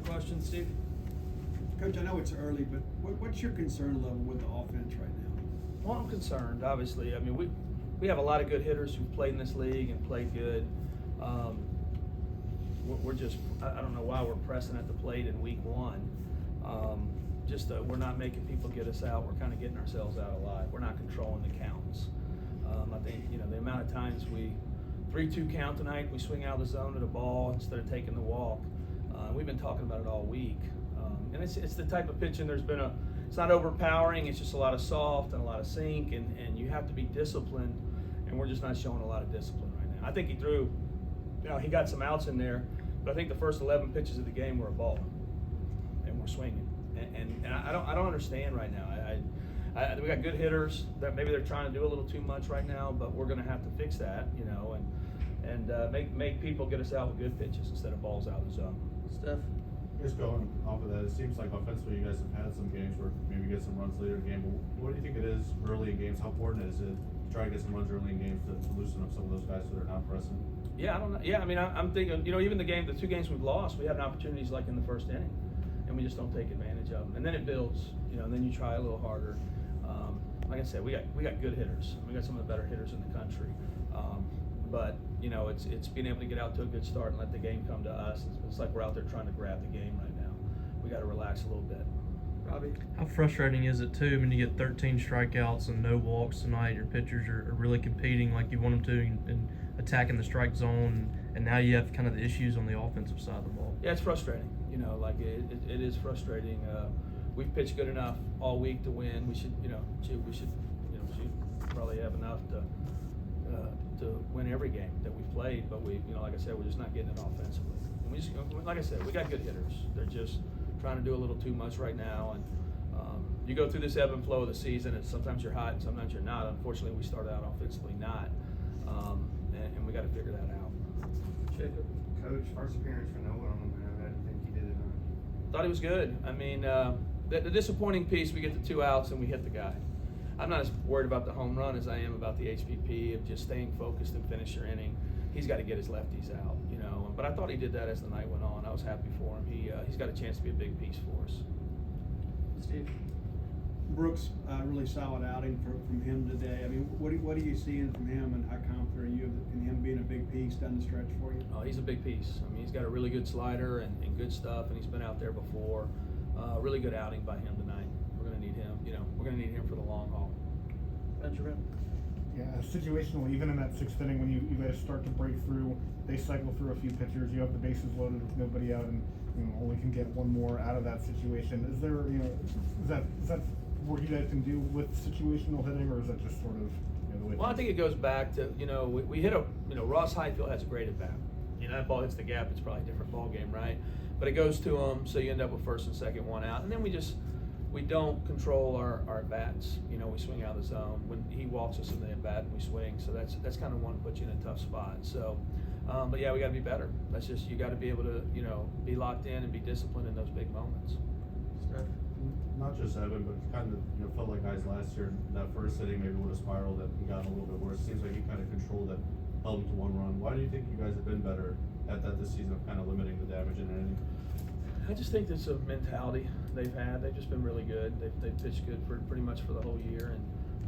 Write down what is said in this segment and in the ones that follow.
question, Steve? Coach, I know it's early, but what's your concern level with the offense right now? Well, I'm concerned, obviously. I mean, we have a lot of good hitters who've played in this league and played good. We're just, I don't know why we're pressing at the plate in week one. We're not making people get us out. We're kind of getting ourselves out a lot. We're not controlling the counts. I think, the amount of times we 3-2 count tonight, we swing out of the zone to the ball instead of taking the walk. We've been talking about it all week. And it's the type of pitching it's not overpowering, it's just a lot of soft and a lot of sink, and you have to be disciplined, and we're just not showing a lot of discipline right now. I think he threw, he got some outs in there, but I think the first 11 pitches of the game were a ball, and we're swinging. And I don't understand right now. We got good hitters that maybe they're trying to do a little too much right now, but we're going to have to fix that, and make people get us out with good pitches instead of balls out of the zone. Steph? Just going off of that, it seems like offensively you guys have had some games where maybe get some runs later in the game, but what do you think it is early in games? How important is it to try to get some runs early in games to loosen up some of those guys so they're not pressing? Yeah, I don't know. Yeah, I mean, I'm thinking, even the 2 games we've lost, we had opportunities like in the first inning, and we just don't take advantage of them. And then it builds, and then you try a little harder. Like I said, we got good hitters. We got some of the better hitters in the country. But it's being able to get out to a good start and let the game come to us. It's like we're out there trying to grab the game right now. We got to relax a little bit. Robbie? How frustrating is it too when you get 13 strikeouts and no walks tonight? Your pitchers are really competing like you want them to and attacking the strike zone, and now you have kind of the issues on the offensive side of the ball. Yeah, it's frustrating. It is frustrating. We've pitched good enough all week to win. We should probably have enough to win every game that we've played, but like I said, we're just not getting it offensively. And like I said, we got good hitters. They're just trying to do a little too much right now, and you go through this ebb and flow of the season, and sometimes you're hot and sometimes you're not. Unfortunately, we started out offensively not, and we got to figure that out. Jacob? Coach, first appearance for Nolan on him. How do you think he did it? Thought he was good. I mean, the disappointing piece, we get the 2 outs and we hit the guy. I'm not as worried about the home run as I am about the HPP of just staying focused and finish your inning. He's got to get his lefties out, But I thought he did that as the night went on. I was happy for him. He's got a chance to be a big piece for us. Steve? Brooks, really solid outing from him today. I mean, what are you seeing from him, and how confident are you in him being a big piece down the stretch for you? Oh, he's a big piece. I mean, he's got a really good slider and good stuff, and he's been out there before. Really good outing by him tonight. We're going to need him. We're going to need him for the long haul. Benjamin? Yeah, situational, even in that 6th inning when you guys start to break through, they cycle through a few pitchers, you have the bases loaded with nobody out, and only can get one more out of that situation. Is there, is that what you guys can do with situational hitting, or is that just sort of the way? Well, I think it goes back to, we hit Ross Highfield has a great at bat. That ball hits the gap, it's probably a different ball game, right? But it goes to him, so you end up with first and second, 1 out, and then we don't control our at bats. We swing out of the zone. When he walks us in the at bat and we swing, so that's kind of one puts you in a tough spot. So, but yeah, we got to be better. That's just, you got to be able to be locked in and be disciplined in those big moments. Steph? Not just Evan, but kind of felt like guys last year that first inning maybe would have spiraled and gotten a little bit worse. Seems like he kind of controlled it, held him to 1 run. Why do you think you guys have been better at that this season of kind of limiting the damage in anything? I just think it's a mentality they've had. They've just been really good. They've pitched good for pretty much for the whole year,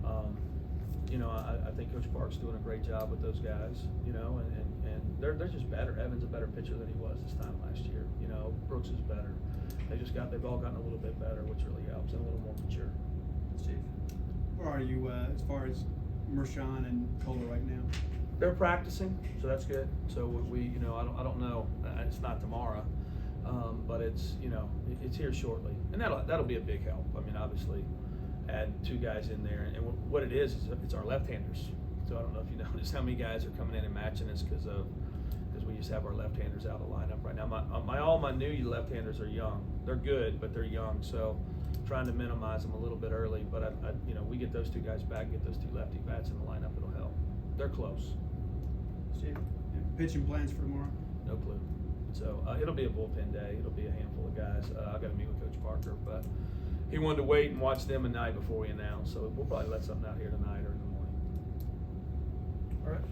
and I think Coach Park's doing a great job with those guys. And they're just better. Evan's a better pitcher than he was this time last year. Brooks is better. They've all gotten a little bit better, which really helps, and a little more mature. Steve? Where are you as far as Mershon and Kohler right now? They're practicing, so that's good. So I don't know. It's not tomorrow. But it's here shortly, and that'll be a big help. I mean, obviously, add 2 guys in there, and what it is it's our left-handers. So I don't know if you noticed how many guys are coming in and matching us because we just have our left-handers out of the lineup right now. All my new left-handers are young. They're good, but they're young. So trying to minimize them a little bit early. But we get those 2 guys back, get those 2 lefty bats in the lineup, it'll help. They're close. Steve? Yeah. Pitching plans for tomorrow? No clue. So it'll be a bullpen day. It'll be a handful of guys. I've got to meet with Coach Parker, but he wanted to wait and watch them at night before we announce. So we'll probably let something out here tonight